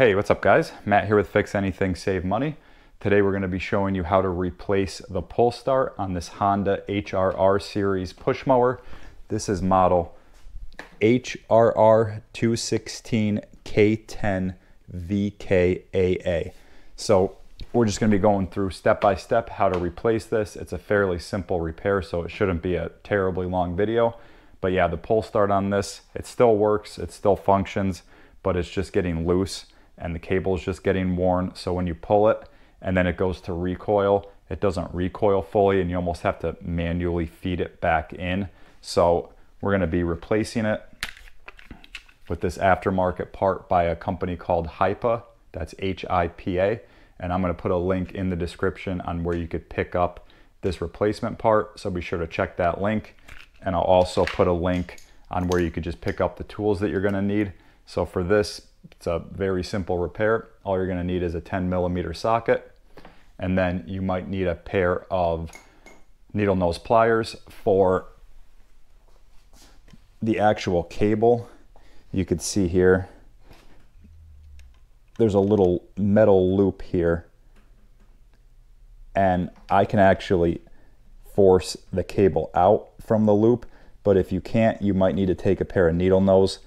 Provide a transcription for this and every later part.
Hey, what's up guys? Matt here with Fix Anything Save Money. Today we're going to be showing you how to replace the pull start on this Honda HRR series push mower. This is model HRR216K10VKAA. So we're just going to be going through step by step how to replace this. It's a fairly simple repair, so it shouldn't be a terribly long video. But yeah, the pull start on this, it still works, it still functions, but it's just getting loose and the cable is just getting worn. So when you pull it and then it goes to recoil, it doesn't recoil fully and you almost have to manually feed it back in. So we're going to be replacing it with this aftermarket part by a company called HIPA. That's HIPA. And I'm going to put a link in the description on where you could pick up this replacement part. So be sure to check that link. And I'll also put a link on where you could just pick up the tools that you're going to need. So for this, it's a very simple repair. All you're going to need is a 10mm socket, and then you might need a pair of needle nose pliers for the actual cable. You could see here there's a little metal loop here, and I can actually force the cable out from the loop, but if you can't, you might need to take a pair of needle nose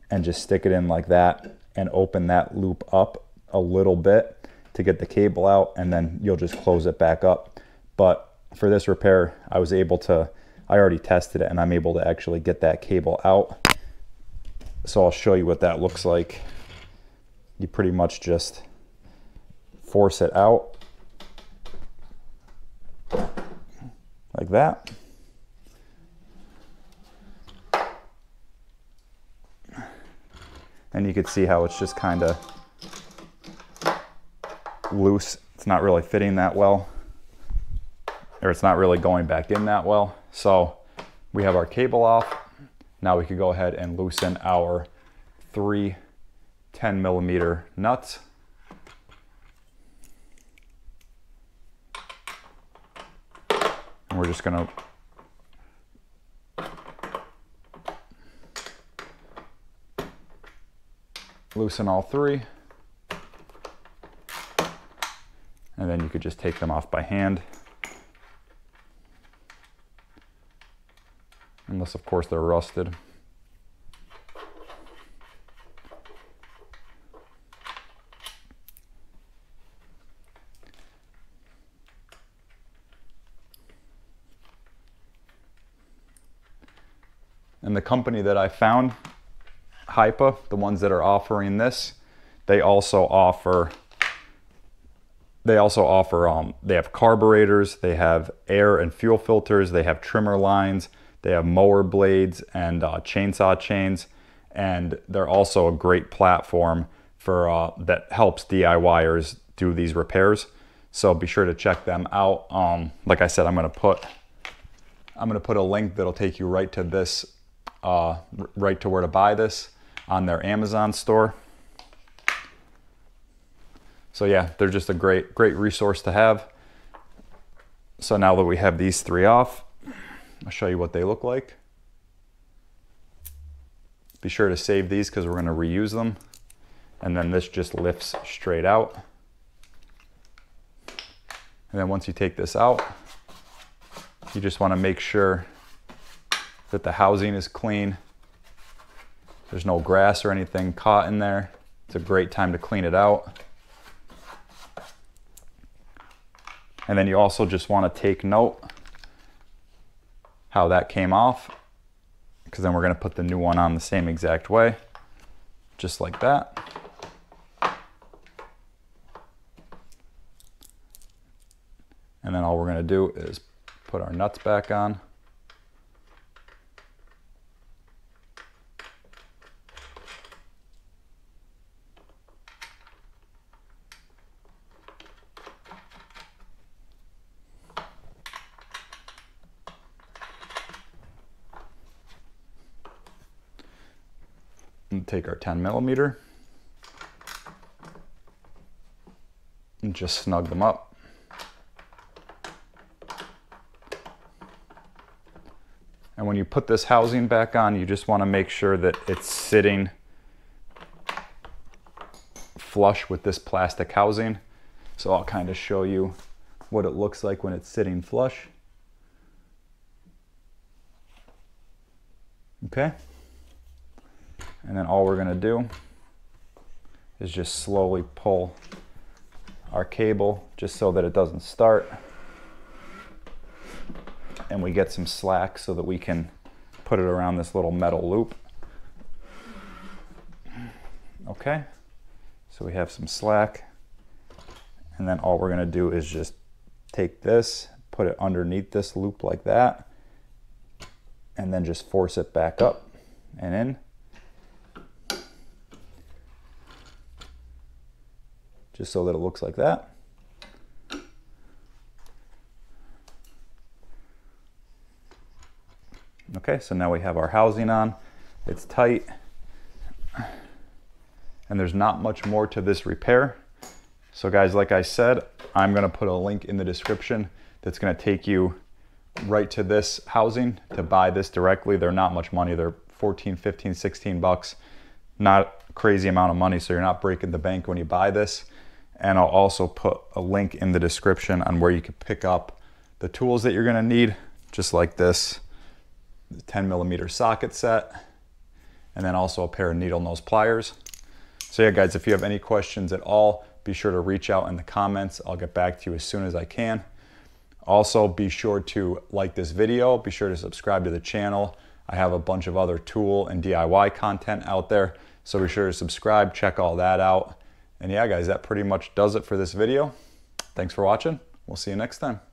and just stick it in like that and open that loop up a little bit to get the cable out, and then you'll just close it back up. But for this repair, I already tested it and I'm able to actually get that cable out. So I'll show you what that looks like. You pretty much just force it out like that. And you can see how it's just kind of loose. It's not really fitting that well, or it's not really going back in that well. So we have our cable off. Now we could go ahead and loosen our 3 10mm nuts. And we're just going to loosen all 3, and then you could just take them off by hand, unless of course they're rusted. And the company that I found, HIPA, the ones that are offering this, they have carburetors, they have air and fuel filters, they have trimmer lines, they have mower blades and chainsaw chains, and they're also a great platform for that helps DIYers do these repairs. So be sure to check them out. Like I said, I'm gonna put a link that'll take you right to this, right to where to buy this on their Amazon store. So yeah, they're just a great resource to have. So now that we have these 3 off, I'll show you what they look like. Be sure to save these because we're going to reuse them. And then this just lifts straight out. And then once you take this out, you just want to make sure that the housing is clean. There's no grass or anything caught in there. It's a great time to clean it out. And then you also just want to take note how that came off, because then we're going to put the new one on the same exact way, just like that. And then all we're going to do is put our nuts back on. And take our 10mm and just snug them up. And when you put this housing back on, you just want to make sure that it's sitting flush with this plastic housing. So I'll kind of show you what it looks like when it's sitting flush. Okay. And then all we're gonna do is just slowly pull our cable just so that it doesn't start. And we get some slack so that we can put it around this little metal loop. Okay, so we have some slack. And then all we're gonna do is just take this, put it underneath this loop like that, and then just force it back up and in. Just so that it looks like that. Okay, so now we have our housing on. It's tight. And there's not much more to this repair. So guys, like I said, I'm gonna put a link in the description that's gonna take you right to this housing to buy this directly. They're not much money. They're 14, 15, 16 bucks. Not a crazy amount of money, so you're not breaking the bank when you buy this. And I'll also put a link in the description on where you can pick up the tools that you're gonna need, just like this, the 10mm socket set, and then also a pair of needle nose pliers. So yeah, guys, if you have any questions at all, be sure to reach out in the comments. I'll get back to you as soon as I can. Also, be sure to like this video. Be sure to subscribe to the channel. I have a bunch of other tool and DIY content out there, so be sure to subscribe, check all that out. And yeah, guys, that pretty much does it for this video. Thanks for watching. We'll see you next time.